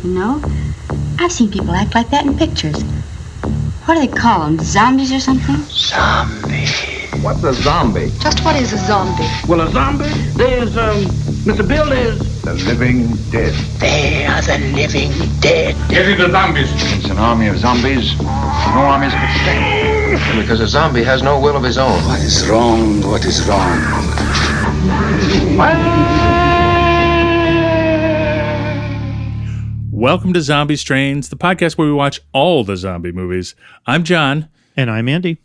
You know, I've seen people act like that in pictures. What do they call them? Zombies or something? Zombie. What's a zombie? Just what is a zombie? Well, a zombie, there's, Mr. Bill is... The living dead. They are the living dead. Get it, the zombies. It's an army of zombies. No armies could stand. Because a zombie has no will of his own. What is wrong? What is wrong? Welcome to Zombie Strains, the podcast where we watch all the zombie movies. I'm John. And I'm Andy.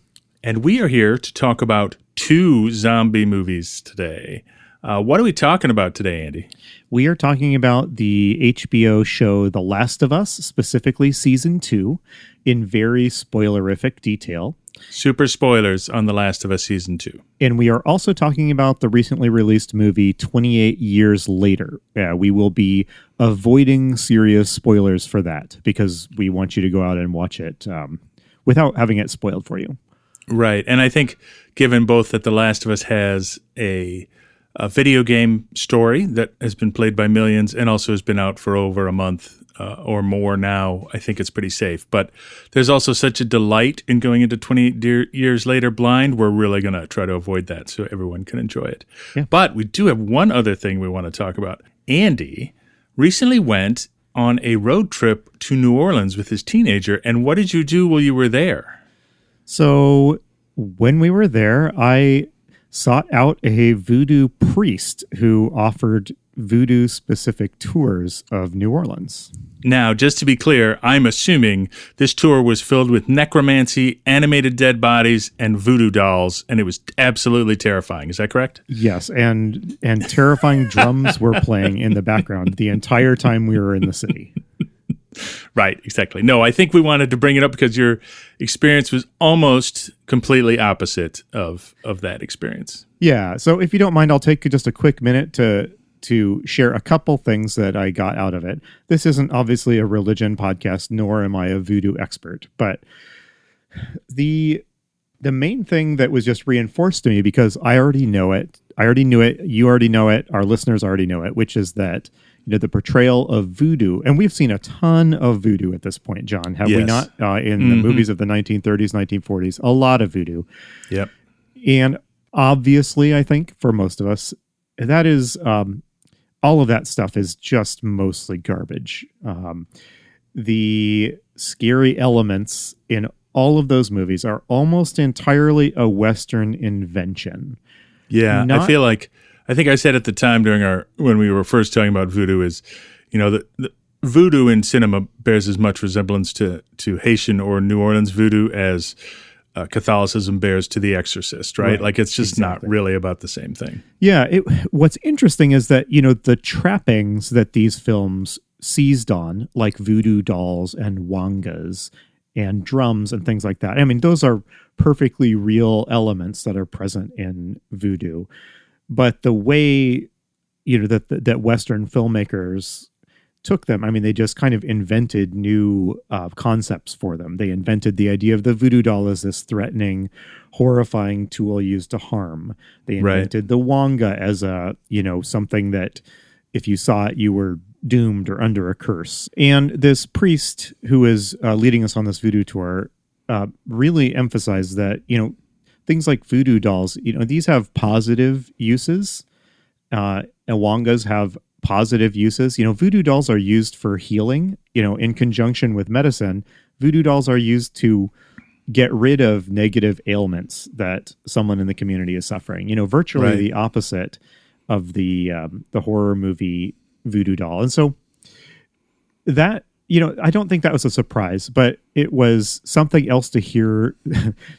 And we are here to talk about two zombie movies today. What are we talking about today, Andy? We are talking about the HBO show The Last of Us, specifically Season 2, in very spoilerific detail. Super spoilers on The Last of Us Season 2. And we are also talking about the recently released movie 28 Years Later. We will be avoiding serious spoilers for that because we want you to go out and watch it without having it spoiled for you. Right. And I think given both that The Last of Us has a video game story that has been played by millions and also has been out for over a month or more now, I think it's pretty safe. But there's also such a delight in going into 28 years later blind. We're really going to try to avoid that so everyone can enjoy it. Yeah. But we do have one other thing we want to talk about. Andy recently went on a road trip to New Orleans with his teenager. And what did you do while you were there? So when we were there, I sought out a voodoo priest who offered voodoo-specific tours of New Orleans. Now, just to be clear, I'm assuming this tour was filled with necromancy, animated dead bodies, and voodoo dolls, and it was absolutely terrifying. Is that correct? Yes, and terrifying drums were playing in the background the entire time we were in the city. Right, exactly. No, I think we wanted to bring it up because your experience was almost completely opposite of that experience. Yeah, so if you don't mind, I'll take just a quick minute to share a couple things that I got out of it. This isn't obviously a religion podcast, nor am I a voodoo expert, but the main thing that was just reinforced to me, because I already know it, you already know it, our listeners already know it, which is that the portrayal of voodoo, and we've seen a ton of voodoo at this point, John, have we not? In the movies of the 1930s, 1940s, a lot of voodoo. Yep. And obviously, I think for most of us, that is all of that stuff is just mostly garbage. The scary elements in all of those movies are almost entirely a Western invention. Yeah, I think I said at the time when we were first talking about voodoo is, the voodoo in cinema bears as much resemblance to Haitian or New Orleans voodoo as Catholicism bears to The Exorcist, right? Like it's just not really about the same thing. Yeah. What's interesting is that, the trappings that these films seized on, like voodoo dolls and wangas and drums and things like that. I mean, those are perfectly real elements that are present in voodoo. But the way, that Western filmmakers took them, I mean, they just kind of invented new concepts for them. They invented the idea of the voodoo doll as this threatening, horrifying tool used to harm. They invented the wanga as a, something that if you saw it, you were doomed or under a curse. And this priest who is leading us on this voodoo tour really emphasized that, things like voodoo dolls, these have positive uses. Wangas have positive uses. Voodoo dolls are used for healing, in conjunction with medicine. Voodoo dolls are used to get rid of negative ailments that someone in the community is suffering. Virtually the opposite of the horror movie voodoo doll. And so that, I don't think that was a surprise, but it was something else to hear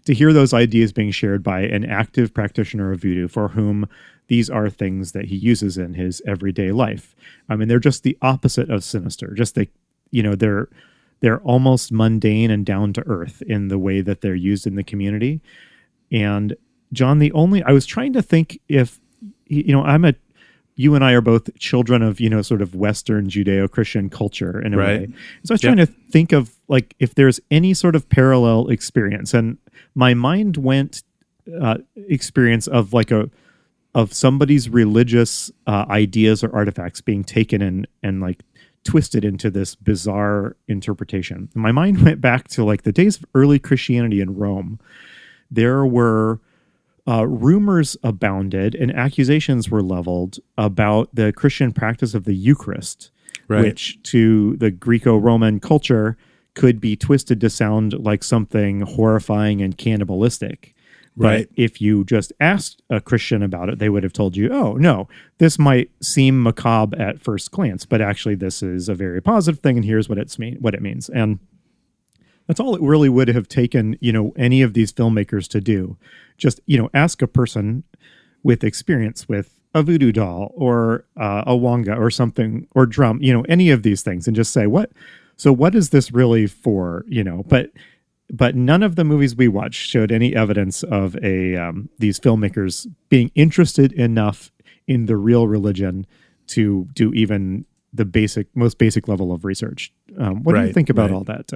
those ideas being shared by an active practitioner of voodoo for whom these are things that he uses in his everyday life. I mean, they're just the opposite of sinister. Just they're almost mundane and down to earth in the way that they're used in the community. And John, I was trying to think if, you and I are both children of, sort of Western Judeo-Christian culture in a way. So I was trying to think of like if there's any sort of parallel experience, and my mind went experience of like of somebody's religious ideas or artifacts being taken and like twisted into this bizarre interpretation. My mind went back to like the days of early Christianity in Rome. There were rumors abounded and accusations were leveled about the Christian practice of the Eucharist, which to the Greco-Roman culture could be twisted to sound like something horrifying and cannibalistic. But if you just asked a Christian about it, they would have told you, oh, no, this might seem macabre at first glance, but actually this is a very positive thing, and here's what it means. And that's all it really would have taken, any of these filmmakers to do. Just, ask a person with experience with a voodoo doll or a wonga or something, or drum, any of these things, and just say, what is this really for, But none of the movies we watched showed any evidence of these filmmakers being interested enough in the real religion to do even the most basic level of research. What do you think about all that?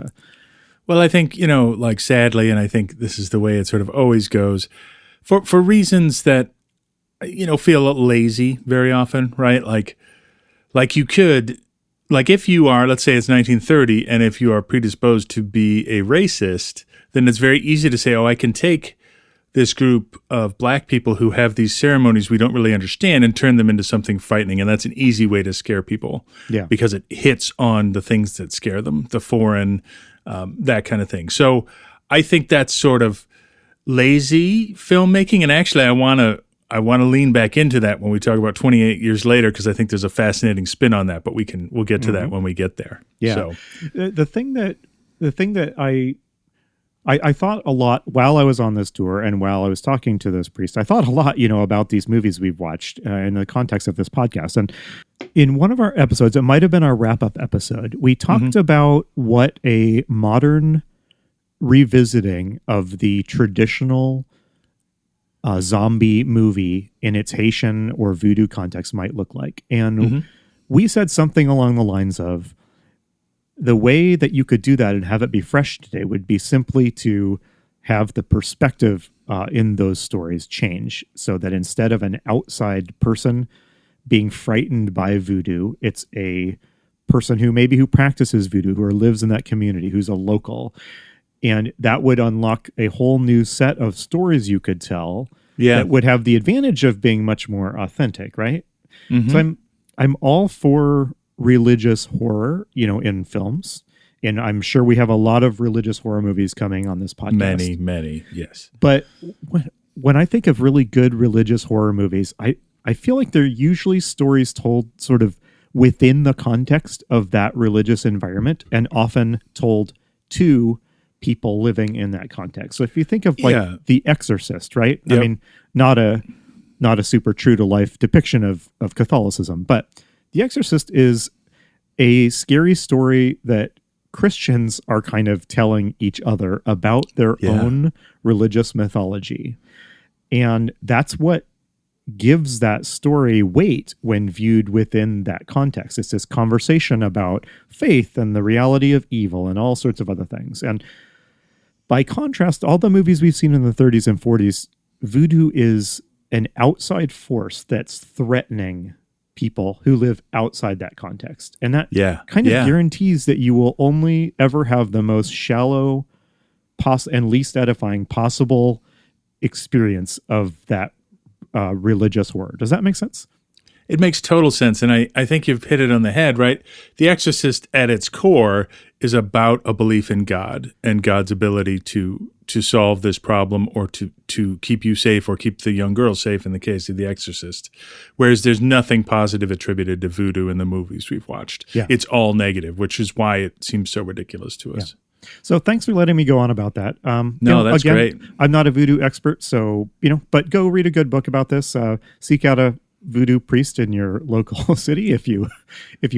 Well, I think, sadly, and I think this is the way it sort of always goes, for reasons that, feel a little lazy very often, right? Like you could... Like if you are, let's say it's 1930, and if you are predisposed to be a racist, then it's very easy to say, oh, I can take this group of black people who have these ceremonies we don't really understand and turn them into something frightening. And that's an easy way to scare people because it hits on the things that scare them, the foreign, that kind of thing. So I think that's sort of lazy filmmaking. And actually, I want to lean back into that when we talk about 28 years later, because I think there's a fascinating spin on that, but we'll get to that when we get there. Yeah. So. The thing that I thought a lot while I was on this tour and while I was talking to this priest, I thought a lot, about these movies we've watched in the context of this podcast. And in one of our episodes, it might have been our wrap-up episode, we talked about what a modern revisiting of the traditional zombie movie in its Haitian or voodoo context might look like. And we said something along the lines of, the way that you could do that and have it be fresh today would be simply to have the perspective in those stories change, so that instead of an outside person being frightened by voodoo, it's a person who practices voodoo, who lives in that community, who's a local. And that would unlock a whole new set of stories you could tell that would have the advantage of being much more authentic, right? So I'm all for religious horror, in films. And I'm sure we have a lot of religious horror movies coming on this podcast. Many, yes. But when I think of really good religious horror movies, I feel like they're usually stories told sort of within the context of that religious environment, and often told to people living in that context. So if you think of The Exorcist, right? Yep. I mean, not a super true to life depiction of Catholicism, but The Exorcist is a scary story that Christians are kind of telling each other about their own religious mythology. And that's what gives that story weight when viewed within that context. It's this conversation about faith and the reality of evil and all sorts of other things. And by contrast, all the movies we've seen in the 30s and 40s, voodoo is an outside force that's threatening people who live outside that context. And that kind of guarantees that you will only ever have the most shallow and least edifying possible experience of that religious horror. Does that make sense? It makes total sense. And I think you've hit it on the head, right? The Exorcist at its core is about a belief in God and God's ability to solve this problem, or to keep you safe, or keep the young girl safe in the case of The Exorcist. Whereas there's nothing positive attributed to voodoo in the movies we've watched. Yeah. It's all negative, which is why it seems so ridiculous to us. Yeah. So thanks for letting me go on about that. That's great. I'm not a voodoo expert, so, but go read a good book about this. Seek out a voodoo priest in your local city if you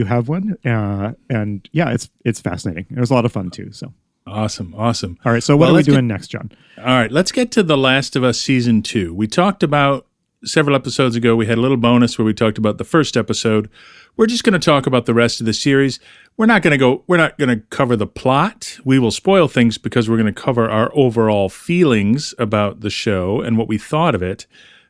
have one. And yeah, it's fascinating. It was a lot of fun too. So awesome. All right. So what are we doing next, John? All right, let's get to The Last of Us Season 2. We talked about several episodes ago, we had a little bonus where we talked about the first episode. We're just going to talk about the rest of the series. We're not going to cover the plot. We will spoil things because we're going to cover our overall feelings about the show and what we thought of it,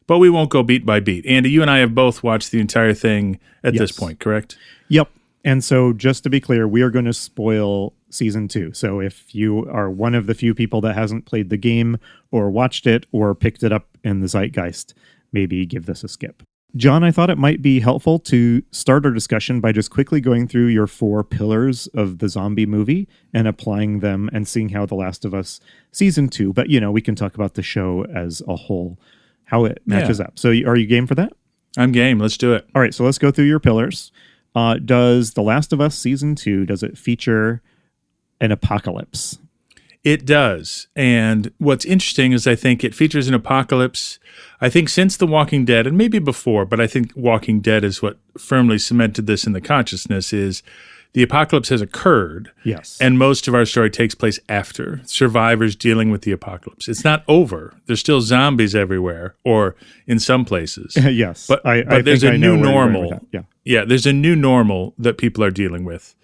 but we won't go beat by beat. Andy, you and I have both watched the entire thing at this point, correct? Yep. And so just to be clear, we are going to spoil season 2. So if you are one of the few people that hasn't played the game or watched it or picked it up in the zeitgeist, maybe give this a skip. John, I thought it might be helpful to start our discussion by just quickly going through your 4 pillars of the zombie movie and applying them and seeing how The Last of Us season 2, but we can talk about the show as a whole, how it matches up. So are you game for that? I'm game. Let's do it. All right, so let's go through your pillars. Does The Last of Us season 2, does it feature an apocalypse? It does. And what's interesting is I think it features an apocalypse, I think since The Walking Dead, and maybe before, but I think Walking Dead is what firmly cemented this in the consciousness, is the apocalypse has occurred. Yes. And most of our story takes place after. Survivors dealing with the apocalypse. It's not over. There's still zombies everywhere, or in some places. Yes. But I there's think a I know new where you're going with normal. that. Yeah. Yeah, there's a new normal that people are dealing with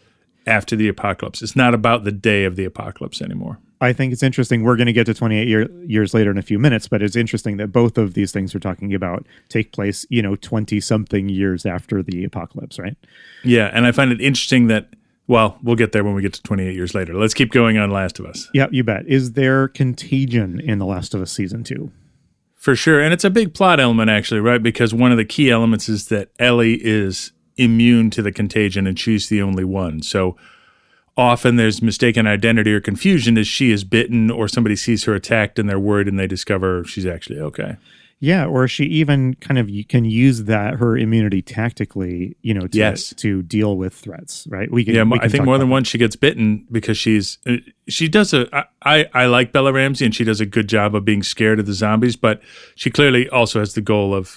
after the apocalypse. It's not about the day of the apocalypse anymore. I think it's interesting. We're going to get to 28 years later in a few minutes, but it's interesting that both of these things we're talking about take place, 20-something years after the apocalypse, right? Yeah, and I find it interesting that, well, we'll get there when we get to 28 years later. Let's keep going on Last of Us. Yeah, you bet. Is there contagion in The Last of Us season 2? For sure, and it's a big plot element, actually, right? Because one of the key elements is that Ellie is immune to the contagion, and she's the only one. So often there's mistaken identity or confusion as she is bitten, or somebody sees her attacked and they're worried and they discover she's actually okay. Yeah, or she even kind of can use her immunity tactically, to deal with threats, right? I think more than once she gets bitten because she does I like Bella Ramsey, and she does a good job of being scared of the zombies, but she clearly also has the goal of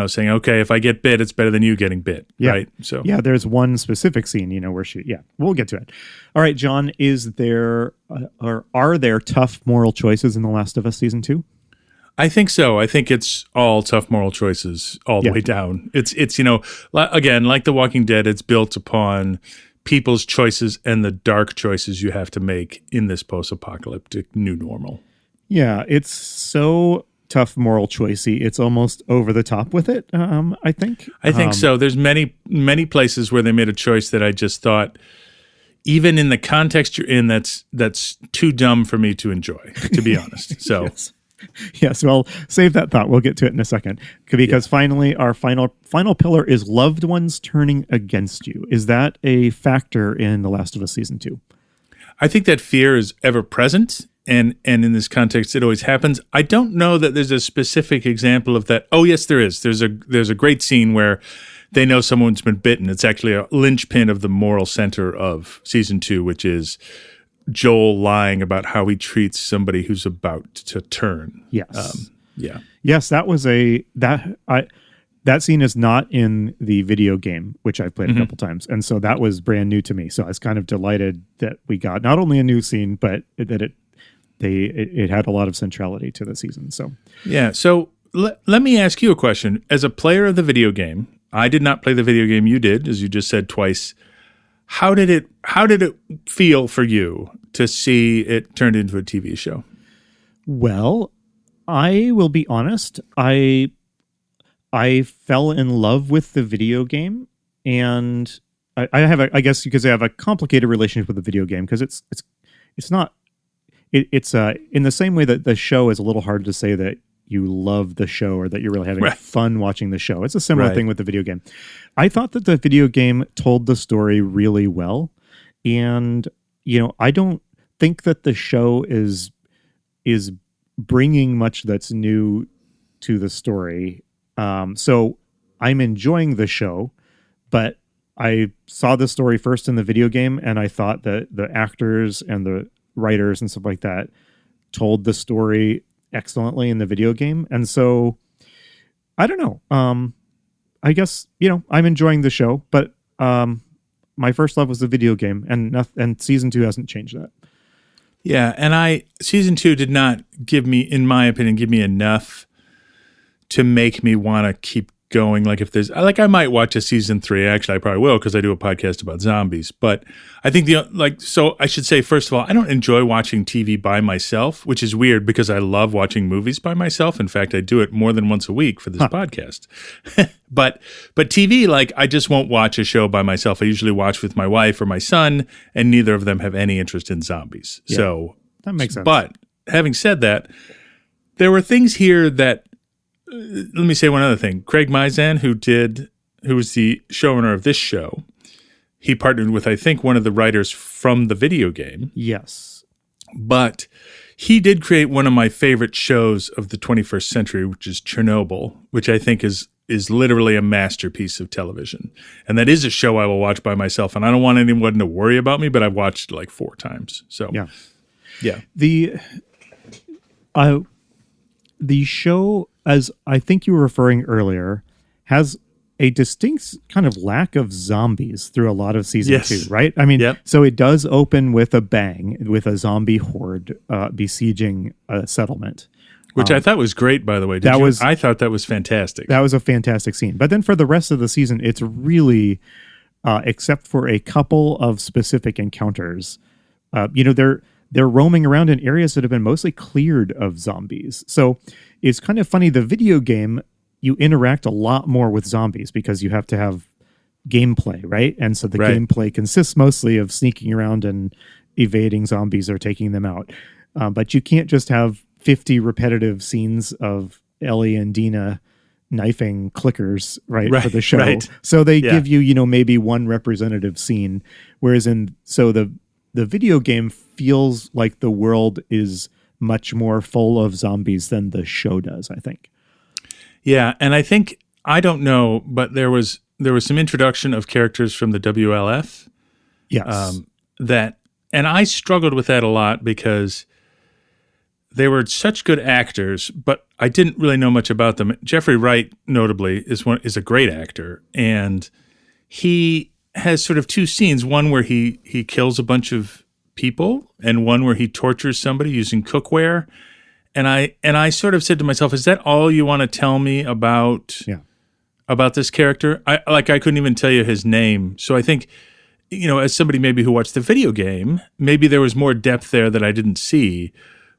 saying, okay, if I get bit, it's better than you getting bit, right? So there's one specific scene, where we'll get to it. All right, John, is there or are there tough moral choices in The Last of Us season 2? I think so. I think it's all tough moral choices all the way down. It's again, like The Walking Dead, it's built upon people's choices and the dark choices you have to make in this post-apocalyptic new normal. Yeah, it's so tough moral choicey. It's almost over the top with it, I think. I think so. There's many places where they made a choice that I just thought, even in the context you're in, that's too dumb for me to enjoy, to be honest. So Yes, well, save that thought. We'll get to it in a second. Because finally, our final pillar is loved ones turning against you. Is that a factor in The Last of Us season 2? I think that fear is ever present, and in this context, it always happens. I don't know that there's a specific example of that. Oh, yes, there is. There's a great scene where they know someone's been bitten. It's actually a linchpin of the moral center of season 2, which is Joel lying about how he treats somebody who's about to turn. Yes. Yes, that was that scene is not in the video game, which I've played a couple times. And so that was brand new to me. So I was kind of delighted that we got not only a new scene, but that it had a lot of centrality to the season. So yeah. So let me ask you a question. As a player of the video game, I did not play the video game. You did, as you just said twice. How did it feel for you to see it turned into a TV show? Well, I will be honest. I fell in love with the video game, and I guess because I have a complicated relationship with the video game, because it's in the same way that the show is a little hard to say that you love the show or that you're really having fun watching the show. It's a similar thing with the video game. I thought that the video game told the story really well. And, I don't think that the show is bringing much that's new to the story. So I'm enjoying the show, but I saw the story first in the video game, and I thought that the actors and the writers and stuff like that told the story excellently in the video game. And so I don't know. I guess, I'm enjoying the show, but my first love was the video game, and season 2 hasn't changed that. Yeah. And season 2 did not in my opinion, give me enough to make me want to keep going. Like if there's like I might watch a season 3. Actually, I probably will because I do a podcast about zombies. But I think so I should say, first of all, I don't enjoy watching TV by myself, which is weird because I love watching movies by myself. In fact, I do it more than once a week for this podcast. But TV, like I just won't watch a show by myself. I usually watch with my wife or my son, and neither of them have any interest in zombies. Yeah, so that makes sense. But having said that, there were things here that let me say one other thing. Craig Mazin, who was the showrunner of this show, he partnered with, I think, one of the writers from the video game. Yes. But he did create one of my favorite shows of the 21st century, which is Chernobyl, which I think is literally a masterpiece of television. And that is a show I will watch by myself. And I don't want anyone to worry about me, but I've watched it like 4 times. So, yeah. The show, as I think you were referring earlier, has a distinct kind of lack of zombies through a lot of season 2, right? I mean, So it does open with a bang, with a zombie horde besieging a settlement. Which I thought was great, by the way. I thought that was fantastic. That was a fantastic scene. But then for the rest of the season, it's really, except for a couple of specific encounters, they're roaming around in areas that have been mostly cleared of zombies. So it's kind of funny. The video game, you interact a lot more with zombies because you have to have gameplay, right? And so the gameplay consists mostly of sneaking around and evading zombies or taking them out. But you can't just have 50 repetitive scenes of Ellie and Dina knifing clickers, right, for the show. Right. So they give you, maybe one representative scene, whereas the video game feels like the world is much more full of zombies than the show does, I think. Yeah, and I think, I don't know, but there was some introduction of characters from the WLF. Yes. And I struggled with that a lot because they were such good actors, but I didn't really know much about them. Jeffrey Wright, notably, is a great actor, and he has sort of 2 scenes, one where he kills a bunch of people and one where he tortures somebody using cookware. And I sort of said to myself, is that all you want to tell me about this character? I couldn't even tell you his name. So I think, as somebody maybe who watched the video game, maybe there was more depth there that I didn't see,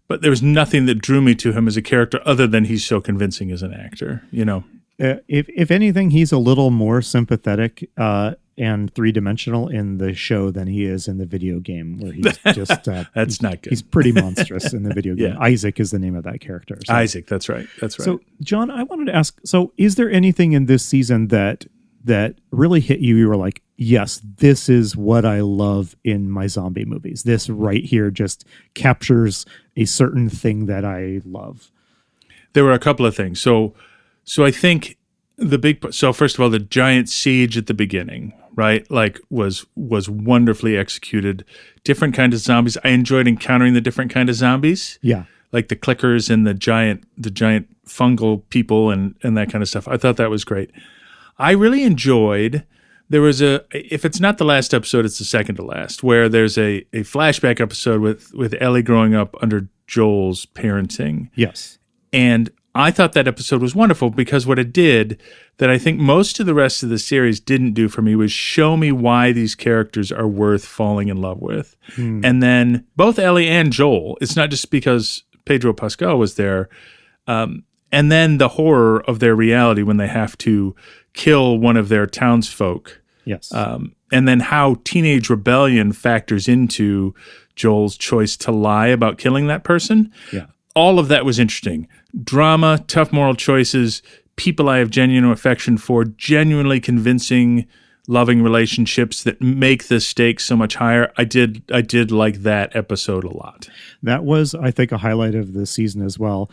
but there was nothing that drew me to him as a character other than he's so convincing as an actor, If anything, he's a little more sympathetic and 3-dimensional in the show than he is in the video game, where he's just that's not good. He's pretty monstrous in the video game. Yeah. Isaac is the name of that character. So. Isaac, that's right. So, John, I wanted to ask, so is there anything in this season that really hit you? You were like, yes, this is what I love in my zombie movies. This right here just captures a certain thing that I love. There were a couple of things. So I think first of all, the giant siege at the beginning, right? Like was wonderfully executed. Different kind of zombies. I enjoyed encountering the different kind of zombies. Yeah. Like the clickers and the giant fungal people and that kind of stuff. I thought that was great. I really enjoyed, there was if it's not the last episode, it's the second to last, where there's a flashback episode with Ellie growing up under Joel's parenting. Yes. And I thought that episode was wonderful because what it did that I think most of the rest of the series didn't do for me was show me why these characters are worth falling in love with. And then both Ellie and Joel, it's not just because Pedro Pascal was there, and then the horror of their reality when they have to kill one of their townsfolk. Yes. And then how teenage rebellion factors into Joel's choice to lie about killing that person. Yeah. All of that was interesting. Drama, tough moral choices, people I have genuine affection for, genuinely convincing, loving relationships that make the stakes so much higher. I did like that episode a lot. That was, I think, a highlight of the season as well.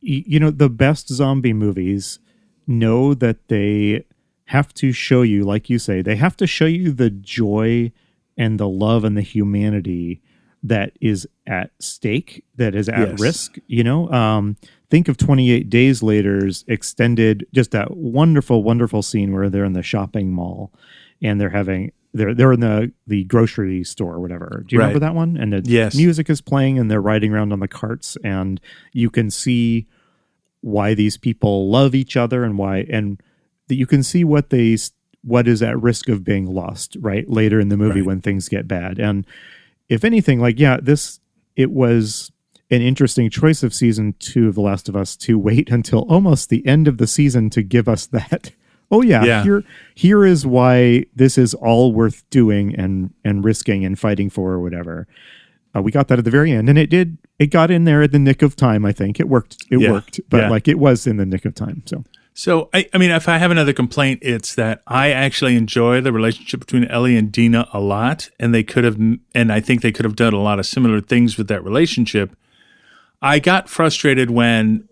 The best zombie movies know that they have to show you, like you say, they have to show you the joy and the love and the humanity that is at stake, that is at risk, think of 28 Days Later's extended, just that wonderful, wonderful scene where they're in the shopping mall and they're in the grocery store or whatever. Do you remember that one? And the music is playing and they're riding around on the carts and you can see why these people love each other and why, and that you can see what is at risk of being lost, right? Later in the movie when things get bad. And if anything, like, it was an interesting choice of season 2 of The Last of Us to wait until almost the end of the season to give us that. Oh yeah. Here is why this is all worth doing and risking and fighting for or whatever. We got that at the very end, and it got in there at the nick of time. I think it worked. It worked, but like it was in the nick of time. So I mean, if I have another complaint, it's that I actually enjoy the relationship between Ellie and Dina a lot, and I think they could have done a lot of similar things with that relationship. I got frustrated when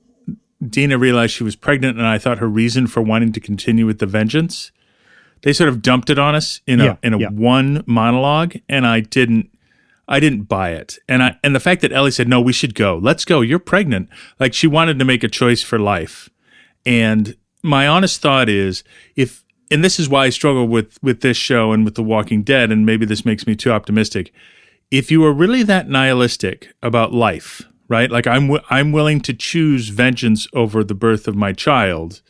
Dina realized she was pregnant, and I thought her reason for wanting to continue with the vengeance, they sort of dumped it on us in a one monologue, and I didn't buy it. And the fact that Ellie said, "No, we should go. Let's go. You're pregnant." Like, she wanted to make a choice for life. And my honest thought is, and this is why I struggle with this show and with The Walking Dead, and maybe this makes me too optimistic. If you are really that nihilistic about life, right? Like, I'm willing to choose vengeance over the birth of my child.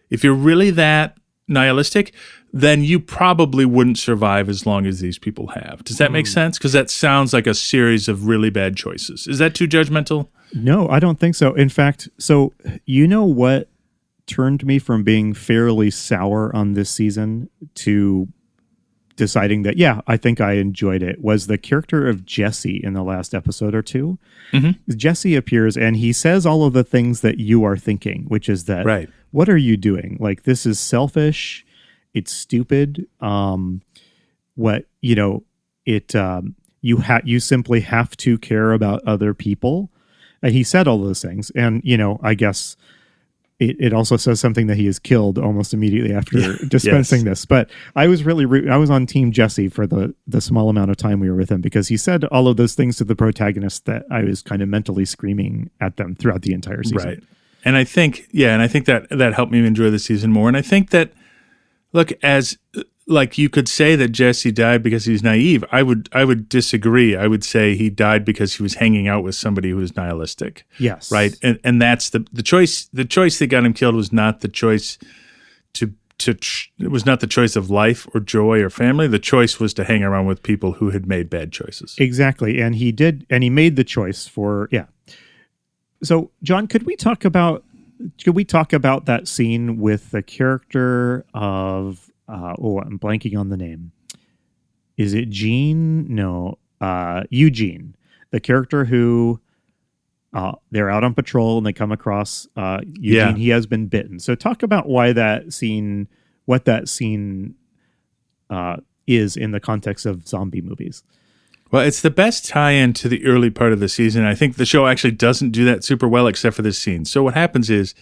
If you're really that nihilistic, then you probably wouldn't survive as long as these people have. Does that make sense? Because that sounds like a series of really bad choices. Is that too judgmental? No, I don't think so. In fact, so you know what turned me from being fairly sour on this season to deciding that, I think I enjoyed it, was the character of Jesse in the last episode or two. Mm-hmm. Jesse appears and he says all of the things that you are thinking, which is that, what are you doing? Like, this is selfish. It's stupid. You simply have to care about other people. And he said all those things. And, I guess it also says something that he is killed almost immediately after dispensing this. But I was I was on Team Jesse for the small amount of time we were with him, because he said all of those things to the protagonist that I was kind of mentally screaming at them throughout the entire season. Right. And I think, that helped me enjoy the season more. And I think that, look, like, you could say that Jesse died because he's naive. I would disagree. I would say he died because he was hanging out with somebody who was nihilistic. Yes. Right. And that's the choice. The choice that got him killed was not the choice it was not the choice of life or joy or family. The choice was to hang around with people who had made bad choices. Exactly. And he made the choice for, So, John, could we talk about that scene with the character of, I'm blanking on the name. Is it Gene? No, Eugene, the character who, they're out on patrol and they come across Eugene. He has been bitten. So talk about what that scene is in the context of zombie movies. Well, it's the best tie-in to the early part of the season. I think the show actually doesn't do that super well except for this scene. So what happens is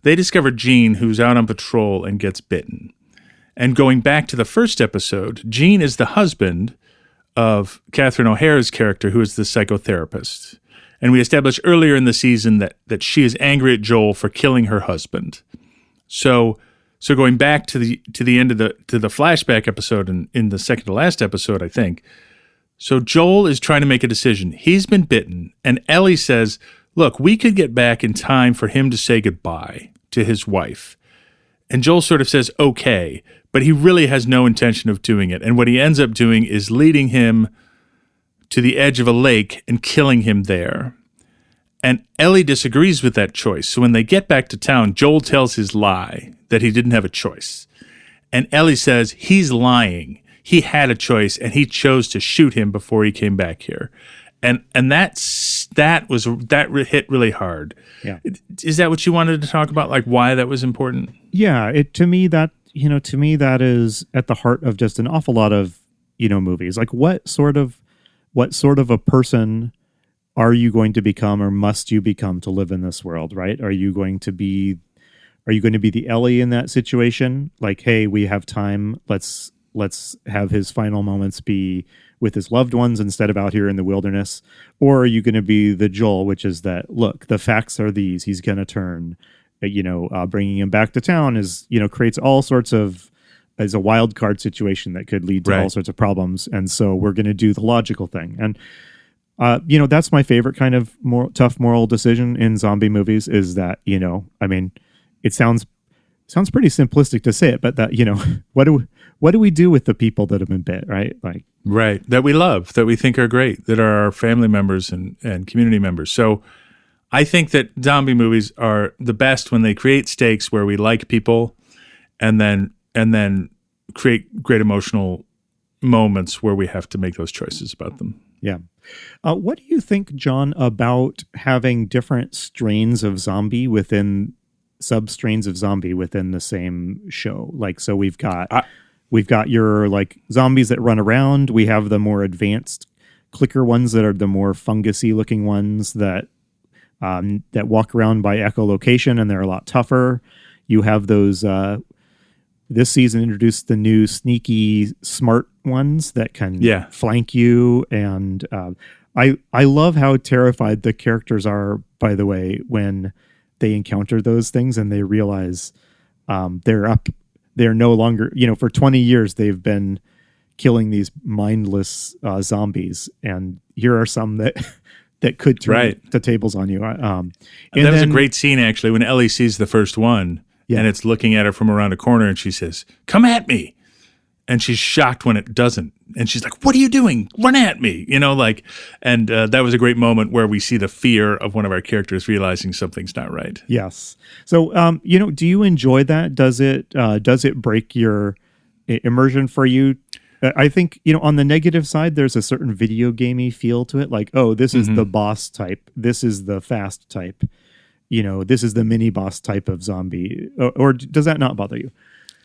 they discover Gene, who's out on patrol and gets bitten. And going back to the first episode, Gene is the husband of Catherine O'Hara's character, who is the psychotherapist. And we established earlier in the season that she is angry at Joel for killing her husband. So going back to the end of the flashback episode in the second to last episode, I think. So Joel is trying to make a decision. He's been bitten, and Ellie says, "Look, we could get back in time for him to say goodbye to his wife." And Joel sort of says, "Okay," but he really has no intention of doing it. And what he ends up doing is leading him to the edge of a lake and killing him there. And Ellie disagrees with that choice. So when they get back to town, Joel tells his lie that he didn't have a choice. And Ellie says he's lying. He had a choice, and he chose to shoot him before he came back here. And that hit really hard. Yeah. Is that what you wanted to talk about? Like, why that was important? Yeah. To me that is at the heart of just an awful lot of, movies. Like, what sort of a person are you going to become, or must you become, to live in this world, right? Are you going to be the Ellie in that situation? Like, hey, we have time. Let's have his final moments be with his loved ones instead of out here in the wilderness. Or are you going to be the Joel, which is that, look, the facts are these, he's going to turn, bringing him back to town creates all sorts of, as a wild card situation that could lead to all sorts of problems. And so we're going to do the logical thing. And, that's my favorite kind of tough moral decision in zombie movies, is that, it sounds Sounds pretty simplistic to say it, but that, what do we do with the people that have been bit, right? Like, right, that we love, that we think are great, that are our family members and community members. So I think that zombie movies are the best when they create stakes where we like people, and then create great emotional moments where we have to make those choices about them. Yeah. What do you think, John, about having different strains of zombie within sub-strains of zombie within the same show? Like, so we've got your like zombies that run around. We have the more advanced clicker ones that are the more fungusy looking ones that walk around by echolocation, and they're a lot tougher. You have those. This season introduced the new sneaky, smart ones that can flank you, and I love how terrified the characters are. By the way, when they encounter those things and they realize they're no longer, for 20 years they've been killing these mindless zombies, and here are some that could turn the tables on you. And that was a great scene, actually, when Ellie sees the first one, and it's looking at her from around a corner, and she says, "Come at me." And she's shocked when it doesn't. And she's like, "What are you doing? Run at me." And that was a great moment where we see the fear of one of our characters realizing something's not right. Yes. So, do you enjoy that? Does it break your immersion for you? I think, on the negative side, there's a certain video gamey feel to it. Like, oh, this is the boss type. This is the fast type. This is the mini boss type of zombie. Or does that not bother you?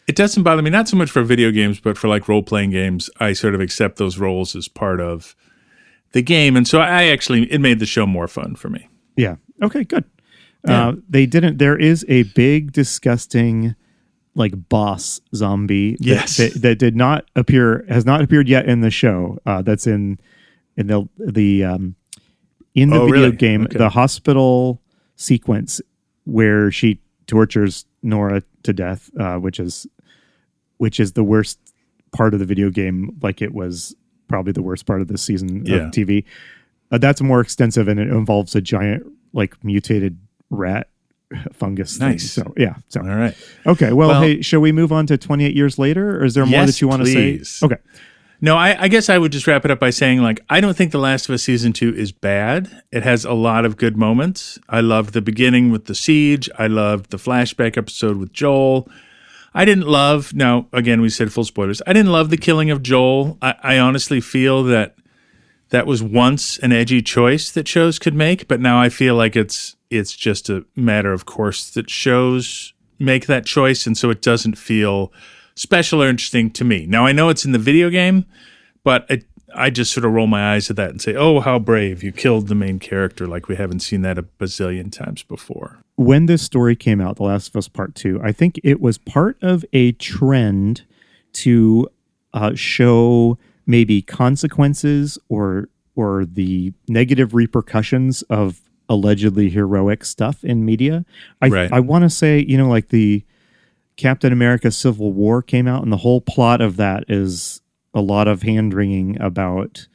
It doesn't bother me, not so much for video games, but for like role-playing games. I sort of accept those roles as part of the game. And so it made the show more fun for me. Yeah. Okay, good. Yeah. There is a big, disgusting, like boss zombie that did not appear, has not appeared yet in the show. That's in the video game, the hospital sequence where she tortures Nora to death, which is the worst part of the video game. Like, it was probably the worst part of this season of TV. That's more extensive, and it involves a giant, like, mutated rat fungus thing. Nice. So, yeah. So, all right. Okay. Well, hey, shall we move on to 28 years later? Or is there more that you want to say? Okay. No, I guess I would just wrap it up by saying, like, I don't think The Last of Us Season 2 is bad. It has a lot of good moments. I loved the beginning with the siege. I loved the flashback episode with Joel. I didn't love, now, again, we said full spoilers. I didn't love the killing of Joel. I honestly feel that was once an edgy choice that shows could make, but now I feel like it's just a matter of course that shows make that choice, and so it doesn't feel special or interesting to me. Now, I know it's in the video game, but I just sort of roll my eyes at that and say, oh, how brave. You killed the main character. Like, we haven't seen that a bazillion times before. When this story came out, The Last of Us Part 2, I think it was part of a trend to show maybe consequences or the negative repercussions of allegedly heroic stuff in media. I want to say, like the Captain America Civil War came out, and the whole plot of that is a lot of hand-wringing about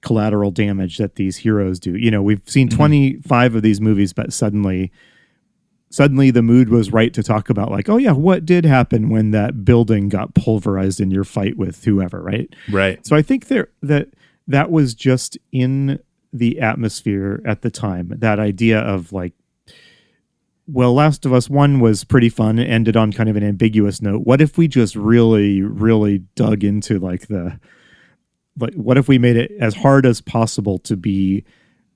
collateral damage that these heroes do. We've seen 25 of these movies, but suddenly the mood was right to talk about, like, oh yeah, what did happen when that building got pulverized in your fight with whoever, right? Right. So I think that was just in the atmosphere at the time, that idea of like, well, Last of Us 1 was pretty fun. It ended on kind of an ambiguous note. What if we just really, really dug into what if we made it as hard as possible to be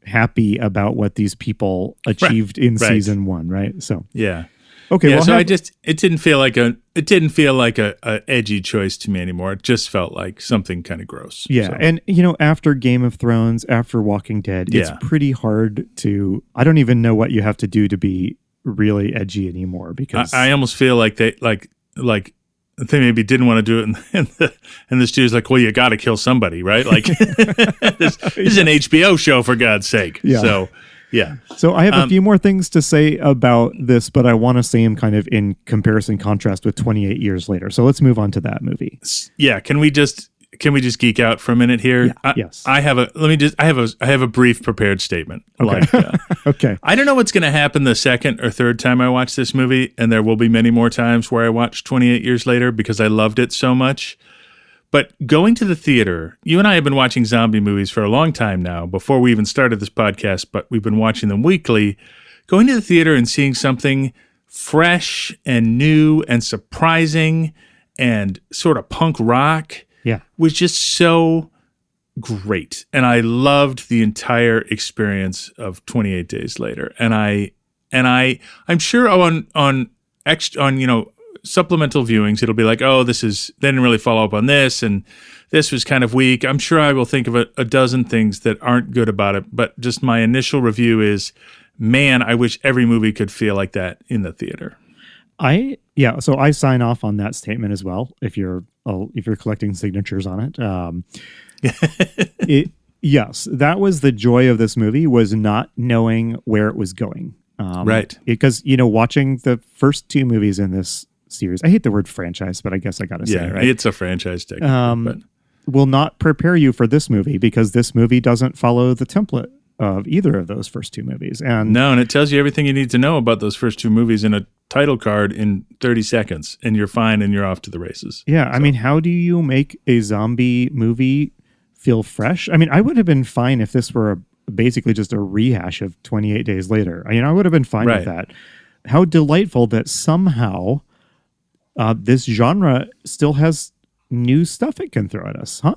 happy about what these people achieved in season 1, right? So yeah. Okay. Yeah, well, so it didn't feel like a edgy choice to me anymore. It just felt like something kind of gross. Yeah. So. And after Game of Thrones, after Walking Dead, it's pretty hard to, I don't even know what you have to do to be really edgy anymore, because I almost feel like they maybe didn't want to do it, and the studio's like, well, you got to kill somebody, right? Like, this is an HBO show, for God's sake. Yeah. So, yeah. So I have a few more things to say about this, but I want to say them kind of in comparison, contrast with 28 years later. So let's move on to that movie. Yeah. Can can we just geek out for a minute here? Yeah, yes. I have a brief prepared statement. Okay. Okay. I don't know what's going to happen the second or third time I watch this movie, and there will be many more times where I watch 28 Years Later because I loved it so much. But going to the theater, you and I have been watching zombie movies for a long time now, before we even started this podcast, but we've been watching them weekly. Going to the theater and seeing something fresh and new and surprising and sort of punk rock was just so great. And I loved the entire experience of 28 Days Later. And I'm sure on supplemental viewings it'll be like, oh, they didn't really follow up on this, and this was kind of weak. I'm sure I will think of a dozen things that aren't good about it, but just my initial review is, man, I wish every movie could feel like that in the theater. So I sign off on that statement as well. If you're collecting signatures on it, yes, that was the joy of this movie, was not knowing where it was going. Right, because watching the first two movies in this series, I hate the word franchise, but I guess I got to say it, right? It's a franchise technically, but will not prepare you for this movie, because this movie doesn't follow the template of either of those first two movies. And it tells you everything you need to know about those first two movies in a title card in 30 seconds, and you're fine and you're off to the races. Yeah, I mean, how do you make a zombie movie feel fresh? I mean, I would have been fine if this were basically just a rehash of 28 Days Later. I would have been fine with that. How delightful that somehow this genre still has new stuff it can throw at us, huh?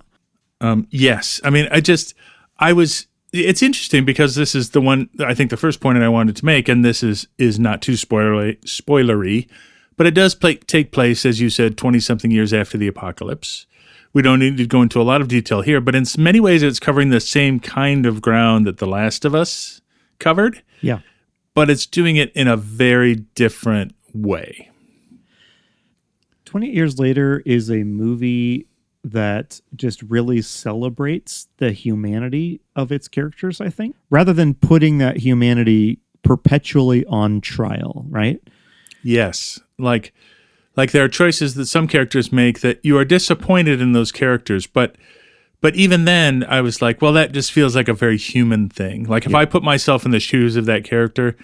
Yes. I mean, it's interesting because this is the one, I think the first point that I wanted to make, and this is not too spoilery, but it does take place, as you said, 20-something years after the apocalypse. We don't need to go into a lot of detail here, but in many ways it's covering the same kind of ground that The Last of Us covered. Yeah. But it's doing it in a very different way. 28 Years Later is a movie that just really celebrates the humanity of its characters, I think, rather than putting that humanity perpetually on trial, right? Yes. Like there are choices that some characters make that you are disappointed in those characters, but even then I was like, well, that just feels like a very human thing. Like if I put myself in the shoes of that character,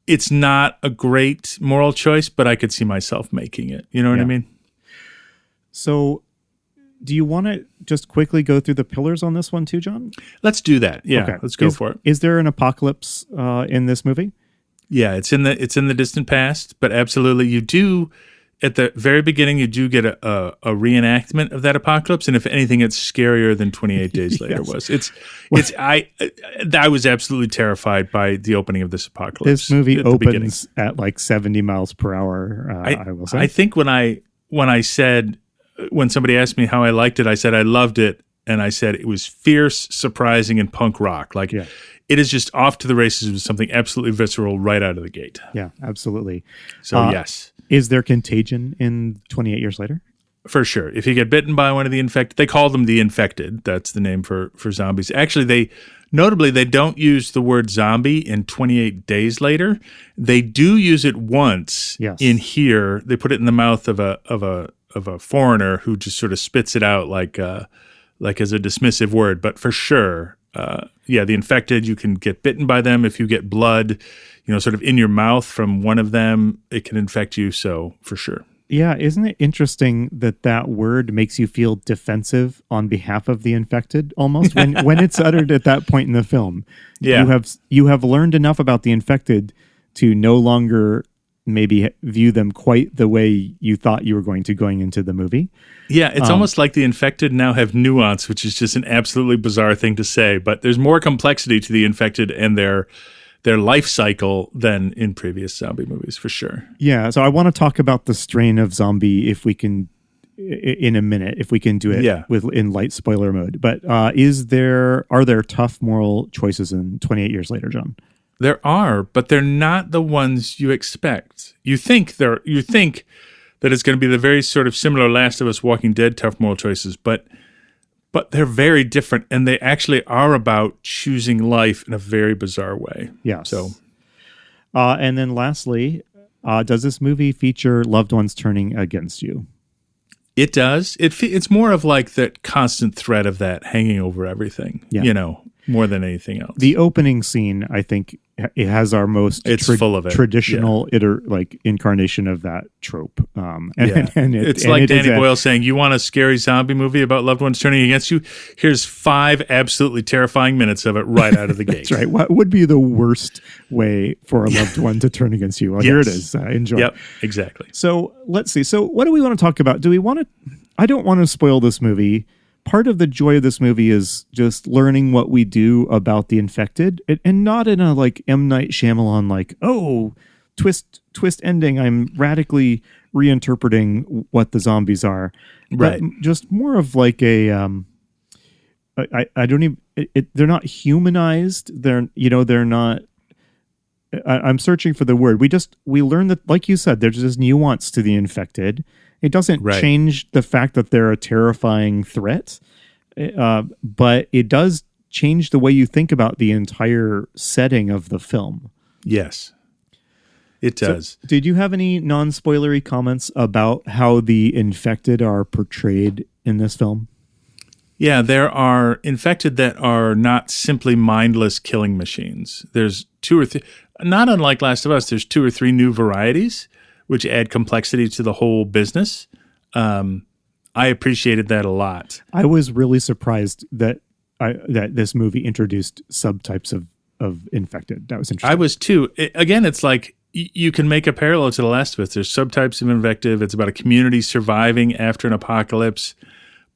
it's not a great moral choice, but I could see myself making it. You know what I mean? So do you want to just quickly go through the pillars on this one too, John? Let's do that. Yeah, okay. Let's go for it. Is there an apocalypse in this movie? Yeah, it's in the distant past, but absolutely you do. At the very beginning, you do get a reenactment of that apocalypse, and if anything, it's scarier than 28 Days Later was. I was absolutely terrified by the opening of this apocalypse. This movie opens at like 70 miles per hour. I will say. I think when somebody asked me how I liked it, I said I loved it, and I said it was fierce, surprising, and punk rock. It is just off to the races with something absolutely visceral right out of the gate. Yeah, absolutely. So yes. Is there contagion in 28 Years Later? For sure. If you get bitten by one of the infected, they call them the infected. That's the name for zombies. Actually, they don't use the word zombie in 28 Days Later. They do use it once in here. They put it in the mouth of a foreigner who just sort of spits it out like as a dismissive word. But for sure, the infected, you can get bitten by them. If you get blood, sort of in your mouth from one of them, it can infect you. So for sure. Yeah. Isn't it interesting that word makes you feel defensive on behalf of the infected almost when it's uttered at that point in the film? Yeah. You have learned enough about the infected to no longer maybe view them quite the way you thought you were going into the movie. Yeah, it's almost like the infected now have nuance, which is just an absolutely bizarre thing to say, but there's more complexity to the infected and their life cycle than in previous zombie movies, for sure. Yeah, so I want to talk about the strain of zombie if we can in a minute, if we can do it in light spoiler mode. But are there tough moral choices in 28 Years Later, John? There are, but they're not the ones you expect. You think that it's going to be the very sort of similar Last of Us, Walking Dead tough moral choices, but they're very different, and they actually are about choosing life in a very bizarre way. Yeah. So, and then lastly, does this movie feature loved ones turning against you? It does. It's more of like that constant threat of that hanging over everything, more than anything else. The opening scene, I think, it has our most full of it. Traditional incarnation of that trope. It's like Danny Boyle saying, you want a scary zombie movie about loved ones turning against you? Here's 5 absolutely terrifying minutes of it right out of the gate. That's right. What would be the worst way for a loved one to turn against you? Well, Here it is. Enjoy. Yep, exactly. So let's see. So what do we want to talk about? I don't want to spoil this movie. Part of the joy of this movie is just learning what we do about the infected, and not in a like M. Night Shyamalan twist ending. I'm radically reinterpreting what the zombies are, right? But just more of like a I don't even. They're not humanized. They're not. I'm searching for the word. We learn that, like you said, there's this nuance to the infected. It doesn't change the fact that they're a terrifying threat, but it does change the way you think about the entire setting of the film. Yes, it does. So, did you have any non-spoilery comments about how the infected are portrayed in this film? Yeah, there are infected that are not simply mindless killing machines. There's 2 or 3, not unlike Last of Us, there's 2 or 3 new varieties which add complexity to the whole business. I appreciated that a lot. I was really surprised that this movie introduced subtypes of infected. That was interesting. I was too. Again, it's like you can make a parallel to The Last of Us. There's subtypes of infected. It's about a community surviving after an apocalypse.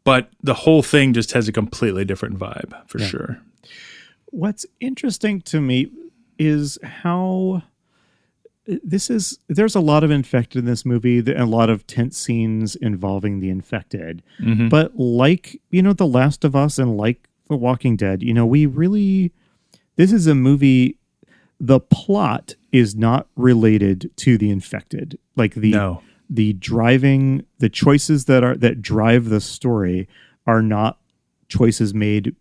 But the whole thing just has a completely different vibe, for sure. What's interesting to me is how there's a lot of infected in this movie, and a lot of tense scenes involving the infected. Mm-hmm. But like, The Last of Us and like The Walking Dead, this is a movie, the plot is not related to the infected. Like the choices that drive the story are not choices made.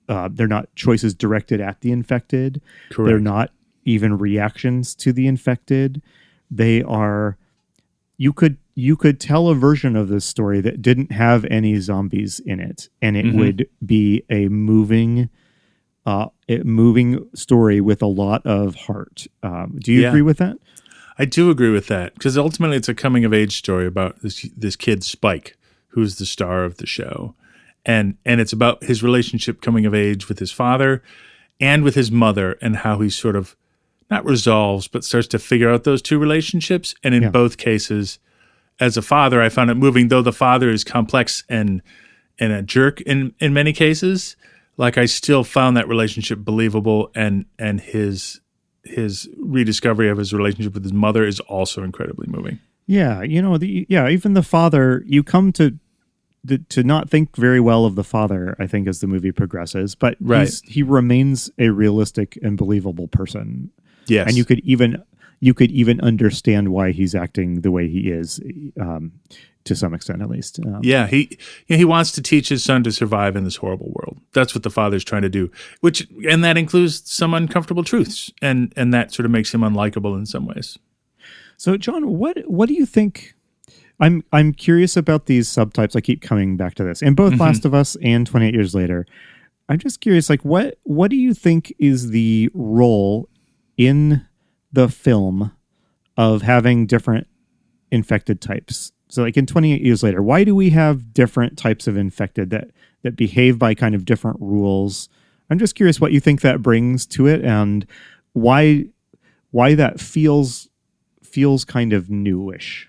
They're not choices directed at the infected. Correct. They're not even reactions to the infected. They are. You could tell a version of this story that didn't have any zombies in it, and it would be a moving story with a lot of heart. Do you agree with that? I do agree with that, because ultimately it's a coming of age story about this kid Spike, who's the star of the show, and it's about his relationship coming of age with his father and with his mother, and how he sort of not resolves but starts to figure out those 2 relationships. And in both cases, as a father, I found it moving, though the father is complex and a jerk in many cases. Like, I still found that relationship believable, and his rediscovery of his relationship with his mother is also incredibly moving. Yeah, even the father, you come to not think very well of the father, I think, as the movie progresses, but he remains a realistic and believable person. Yes, and you could even understand why he's acting the way he is, to some extent, at least. He wants to teach his son to survive in this horrible world. That's what the father's trying to do, and that includes some uncomfortable truths, and that sort of makes him unlikable in some ways. So, John, what do you think? I'm curious about these subtypes. I keep coming back to this, in both Last of Us and 28 Years Later. I'm just curious, like, what do you think is the role in the film of having different infected types? So, like, in 28 Years Later, why do we have different types of infected that behave by kind of different rules? I'm just curious what you think that brings to it, and why that feels kind of newish.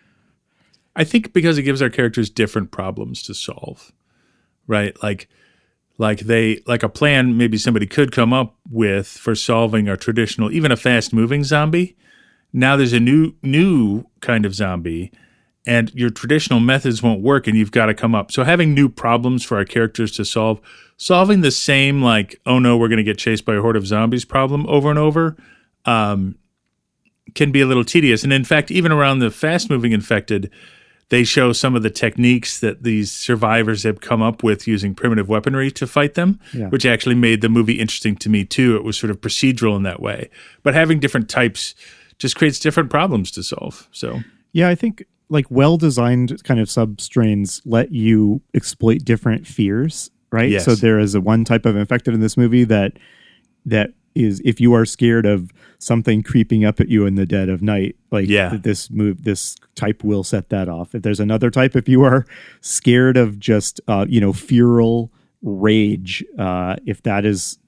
I think because it gives our characters different problems to solve, right? Like a plan maybe somebody could come up with for solving a traditional, even a fast-moving zombie. Now there's a new kind of zombie, and your traditional methods won't work, and you've got to come up. So having new problems for our characters to solving the same, like, oh no, we're going to get chased by a horde of zombies problem over and over, can be a little tedious. And in fact, even around the fast-moving infected, they show some of the techniques that these survivors have come up with using primitive weaponry to fight them, which actually made the movie interesting to me too. It was sort of procedural in that way. But having different types just creates different problems to solve. So, yeah, I think like well-designed kind of substrains let you exploit different fears, right? Yes. So there is a one type of infected in this movie that is, if you are scared of something creeping up at you in the dead of night, like this type will set that off. If there's another type, if you are scared of just feral rage, if that is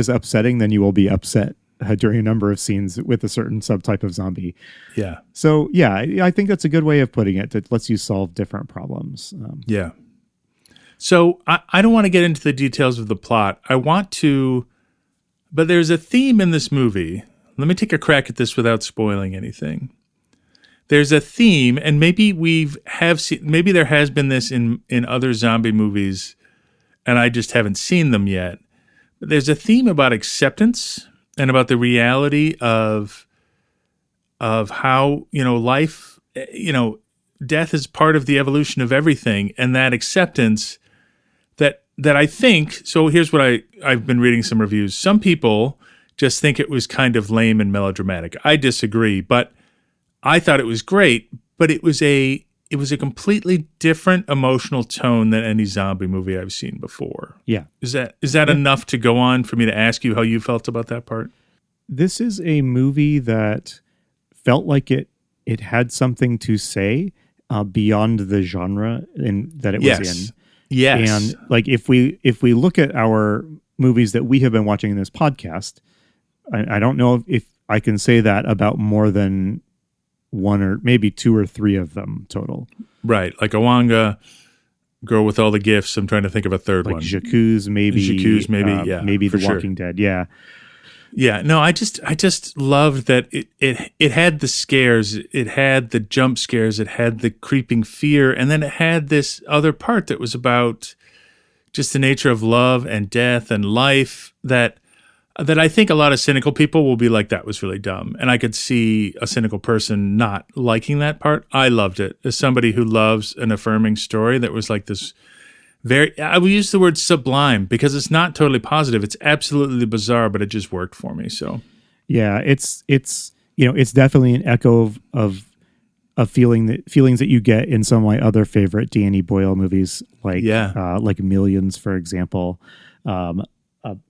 upsetting, then you will be upset during a number of scenes with a certain subtype of zombie. Yeah. So yeah, I think that's a good way of putting it. It lets you solve different problems. Yeah. So I don't want to get into the details of the plot. I want to, but there's a theme in this movie. Let me take a crack at this without spoiling anything. There's a theme, and maybe maybe there has been this in other zombie movies, and I just haven't seen them yet. But there's a theme about acceptance and about the reality of how, life, death is part of the evolution of everything, and that acceptance that I think, so here's what I've been reading some reviews. Some people just think it was kind of lame and melodramatic. I disagree, but I thought it was great, but it was a completely different emotional tone than any zombie movie I've seen before. Yeah. Is that enough to go on for me to ask you how you felt about that part? This is a movie that felt like it had something to say beyond the genre that it was in. Yes. And like if we look at our movies that we have been watching in this podcast, I don't know if I can say that about more than one or maybe two or three of them total. Right. Like Awanga, Girl with All the Gifts. I'm trying to think of a third one. J'accuse, maybe. Yeah. Maybe The sure. Walking Dead. Yeah. Yeah, no, I just loved that it had the scares, it had the jump scares, it had the creeping fear, and then it had this other part that was about just the nature of love and death and life that I think a lot of cynical people will be like, that was really dumb. And I could see a cynical person not liking that part. I loved it. As somebody who loves an affirming story that was like this I will use the word sublime because it's not totally positive. It's absolutely bizarre, but it just worked for me. So, yeah, it's definitely an echo of feelings that you get in some of my other favorite Danny Boyle movies, like Millions, for example. A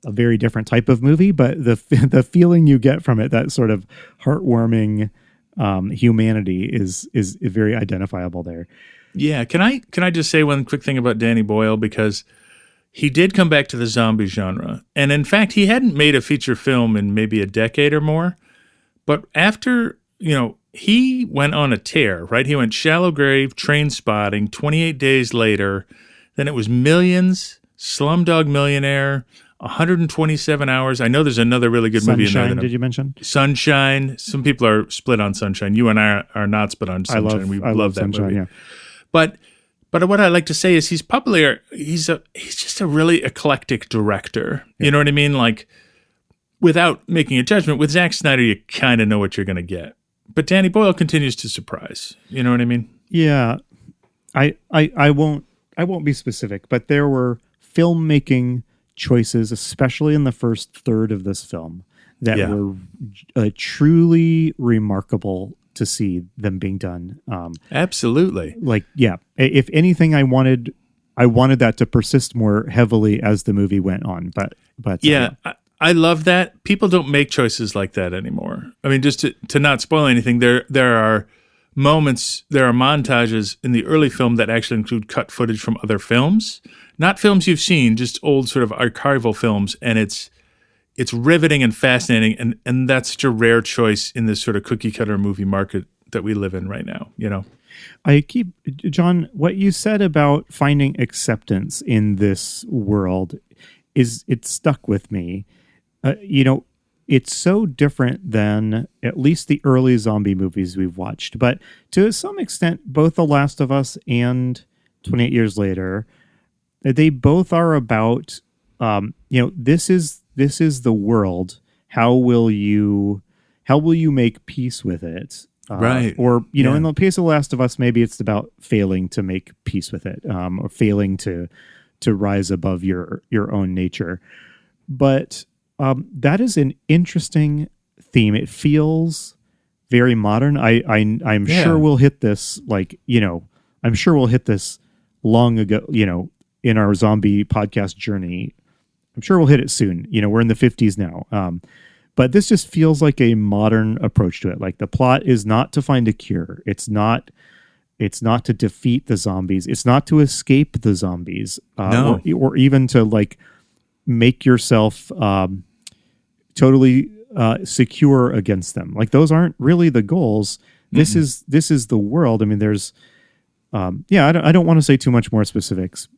very different type of movie, but the feeling you get from it, that sort of heartwarming humanity, is very identifiable there. Yeah, can I just say one quick thing about Danny Boyle, because he did come back to the zombie genre, and in fact he hadn't made a feature film in maybe a decade or more, but after he went on a tear, right? He went Shallow Grave, Train Spotting, 28 Days Later, then it was Millions, Slumdog Millionaire, 127 Hours. I know there's another really good movie in there. Sunshine, did you mention? Sunshine. Some people are split on Sunshine. You and I are not split on Sunshine. I love that Sunshine, movie. yeah. But what I like to say is he's probably he's just a really eclectic director. Yeah. You know what I mean? Like, without making a judgment, with Zack Snyder, you kind of know what you're going to get. But Danny Boyle continues to surprise. You know what I mean? Yeah. I won't be specific, but there were filmmaking choices, especially in the first third of this film, that were truly remarkable to see them being done. Absolutely. If anything, I wanted that to persist more heavily as the movie went on. But I love that. People don't make choices like that anymore. I mean, just to not spoil anything, there are moments, there are montages in the early film that actually include cut footage from other films, not films you've seen, just old sort of archival films, and it's riveting and fascinating, and that's such a rare choice in this sort of cookie cutter movie market that we live in right now, John, what you said about finding acceptance in this world it stuck with me. It's so different than at least the early zombie movies we've watched, but to some extent, both The Last of Us and 28 Years Later, they both are about, this is the world. How will you make peace with it? Right. Or, in the case of The Last of Us, maybe it's about failing to make peace with it, or failing to rise above your own nature. But that is an interesting theme. It feels very modern. I'm sure we'll hit this I'm sure we'll hit this long ago, in our zombie podcast journey. I'm sure we'll hit it soon. We're in the 50s now. But this just feels like a modern approach to it. Like the plot is not to find a cure. It's not to defeat the zombies. It's not to escape the zombies. No. Or even to like make yourself totally secure against them. Like those aren't really the goals. This is the world. I mean, there's I don't want to say too much more specifics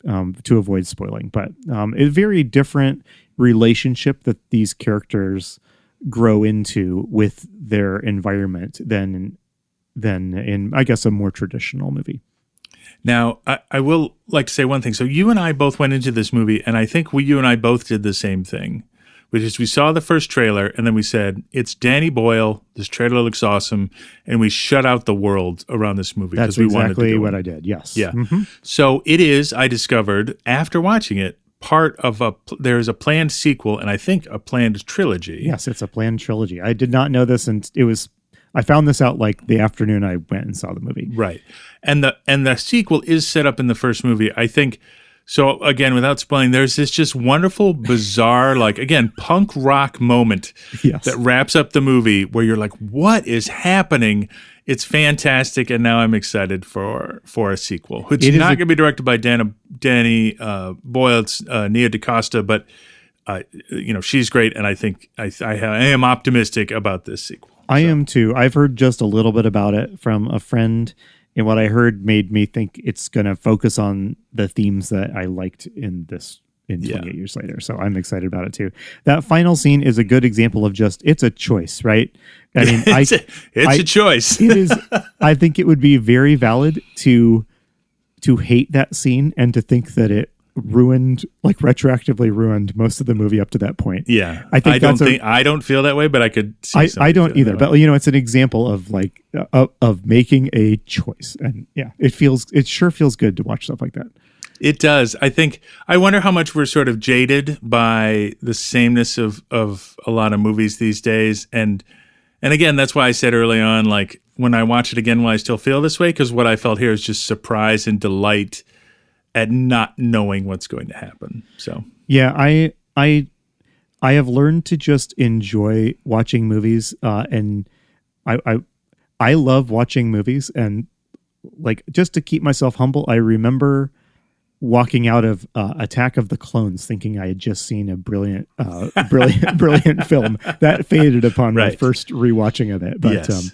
to avoid spoiling, but a very different relationship that these characters grow into with their environment than in, I guess, a more traditional movie. Now, I will like to say one thing. So you and I both went into this movie, and I think you and I both did the same thing, which is we saw the first trailer, and then we said, it's Danny Boyle, this trailer looks awesome, and we shut out the world around this movie. That's we exactly wanted what I did, yes. Yeah. Mm-hmm. So it is, I discovered, after watching it, part of there's a planned sequel, and I think a planned trilogy. Yes, it's a planned trilogy. I did not know this, and I found this out like the afternoon I went and saw the movie. Right. And the sequel is set up in the first movie. I think, so again, without spoiling, there's this just wonderful, bizarre, like, again, punk rock moment that wraps up the movie where you're like, what is happening? It's fantastic, and now I'm excited for a sequel. It's not going to be directed by Danny Boyle. It's Nia DaCosta, but she's great, and I think I am optimistic about this sequel. I am too. I've heard just a little bit about it from a friend, and what I heard made me think it's going to focus on the themes that I liked in 28 Years Later. So I'm excited about it too. That final scene is a good example of it's a choice, right? I mean, it's a choice. It is. I think it would be very valid to hate that scene and to think that it retroactively ruined most of the movie up to that point. Yeah. I don't feel that way, but I could see I don't either. But it's an example of of making a choice. And yeah, it sure feels good to watch stuff like that. It does. I wonder how much we're sort of jaded by the sameness of a lot of movies these days. And again, that's why I said early on, like when I watch it again, will I still feel this way? Because what I felt here is just surprise and delight at not knowing what's going to happen. So yeah, I have learned to just enjoy watching movies, and I love watching movies, and like just to keep myself humble, I remember walking out of Attack of the Clones thinking I had just seen a brilliant film that faded upon my first rewatching of it. But yes.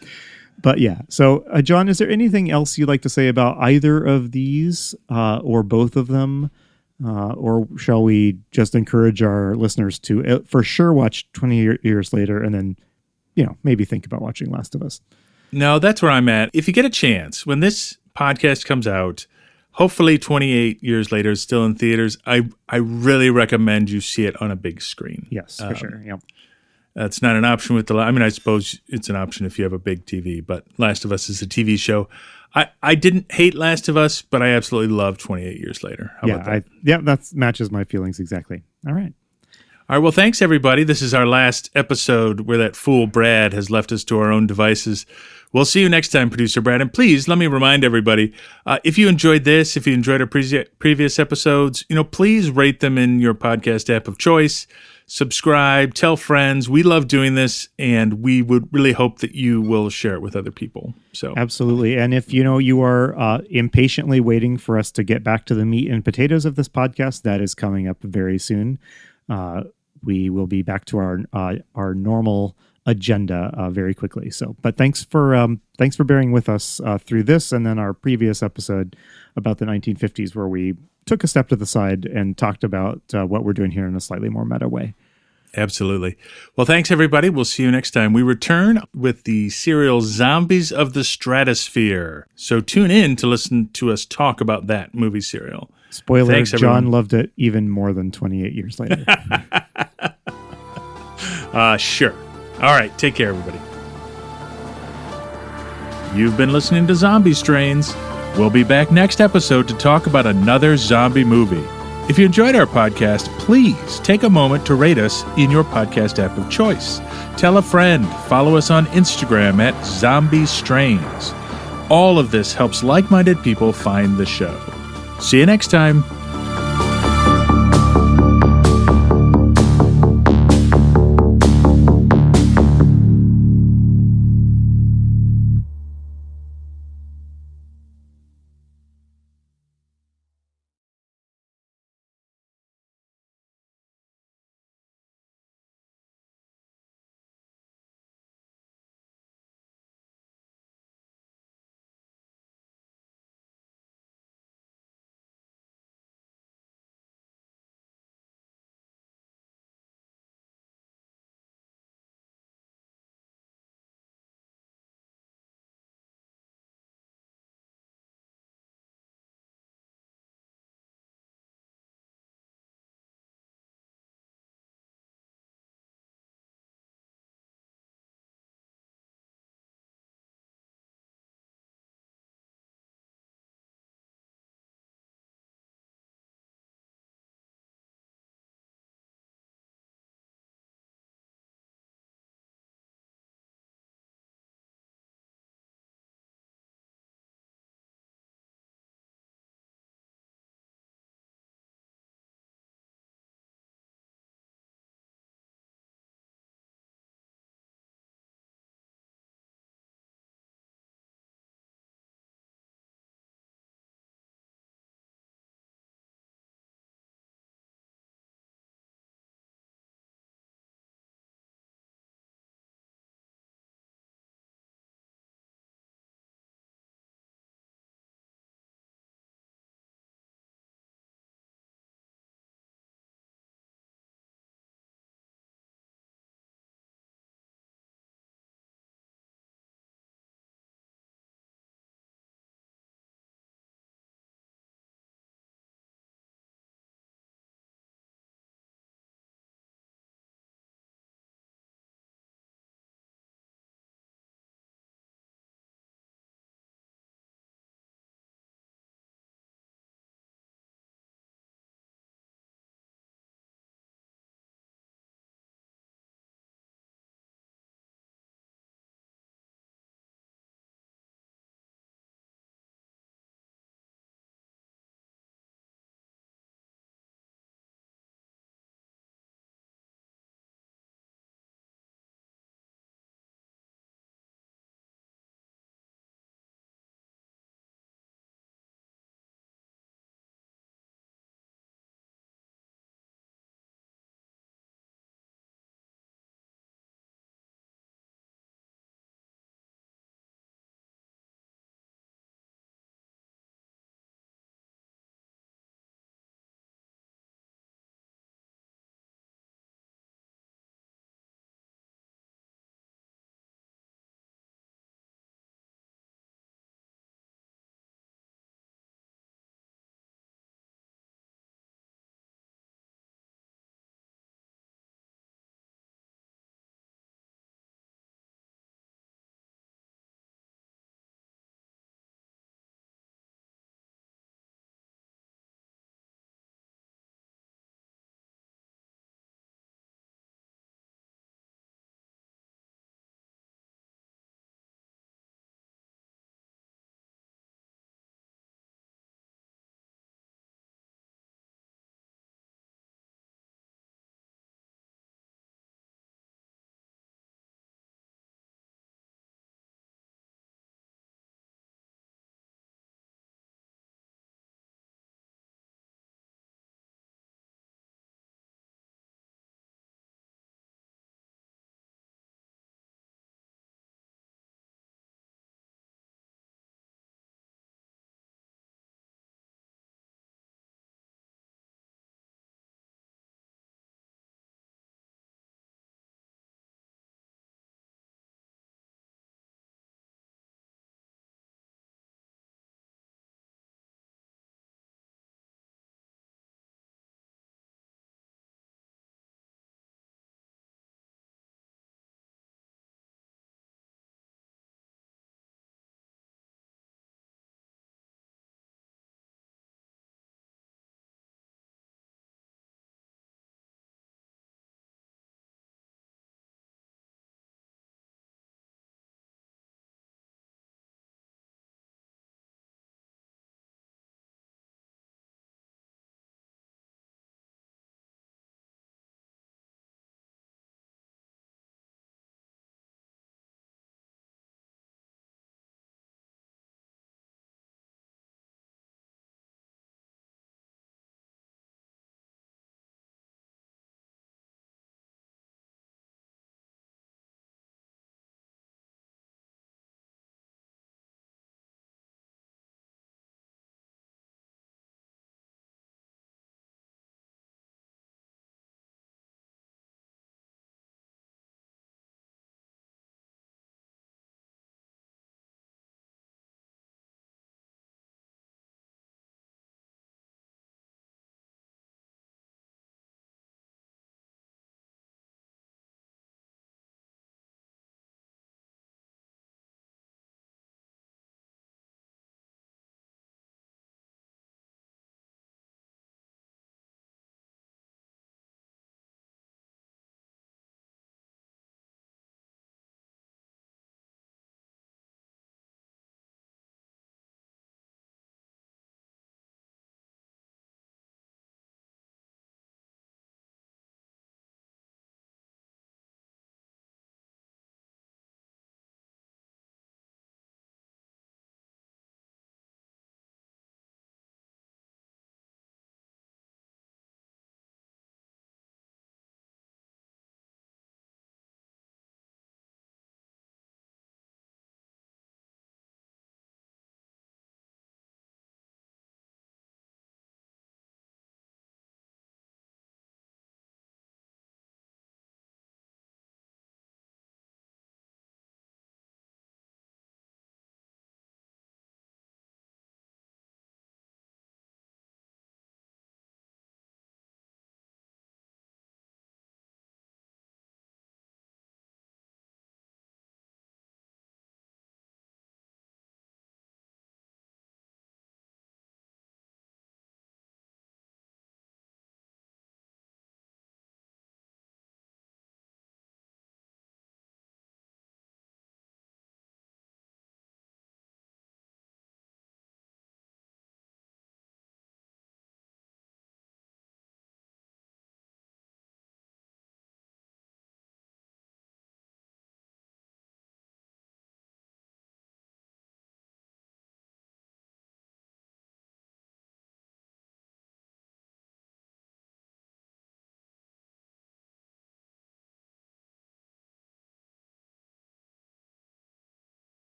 But yeah, so John, is there anything else you'd like to say about either of these or both of them? Or shall we just encourage our listeners to for sure watch 20 Years Later and then, maybe think about watching Last of Us? No, that's where I'm at. If you get a chance, when this podcast comes out, hopefully 28 Years Later is still in theaters, I really recommend you see it on a big screen. Yes, for sure. Yeah. That's not an option with I suppose it's an option if you have a big TV, but Last of Us is a TV show. I didn't hate Last of Us, but I absolutely love 28 Years Later. How about that? That matches my feelings exactly. All right. All right, well, thanks, everybody. This is our last episode where that fool Brad has left us to our own devices. We'll see you next time, Producer Brad. And please, let me remind everybody, if you enjoyed this, if you enjoyed our previous episodes, please rate them in your podcast app of choice. Subscribe, tell friends. We love doing this, and we would really hope that you will share it with other people. So absolutely. And if you are impatiently waiting for us to get back to the meat and potatoes of this podcast, that is coming up very soon. We will be back to our normal agenda very quickly. So, but thanks for bearing with us through this, and then our previous episode about the 1950s, where we took a step to the side and talked about what we're doing here in a slightly more meta way. Absolutely. Well, thanks, everybody. We'll see you next time. We return with the serial Zombies of the Stratosphere. So tune in to listen to us talk about that movie serial. Spoiler, thanks, John loved it even more than 28 Years Later. Sure. All right. Take care, everybody. You've been listening to Zombie Strains. We'll be back next episode to talk about another zombie movie. If you enjoyed our podcast, please take a moment to rate us in your podcast app of choice. Tell a friend. Follow us on Instagram at Zombie Strains. All of this helps like-minded people find the show. See you next time.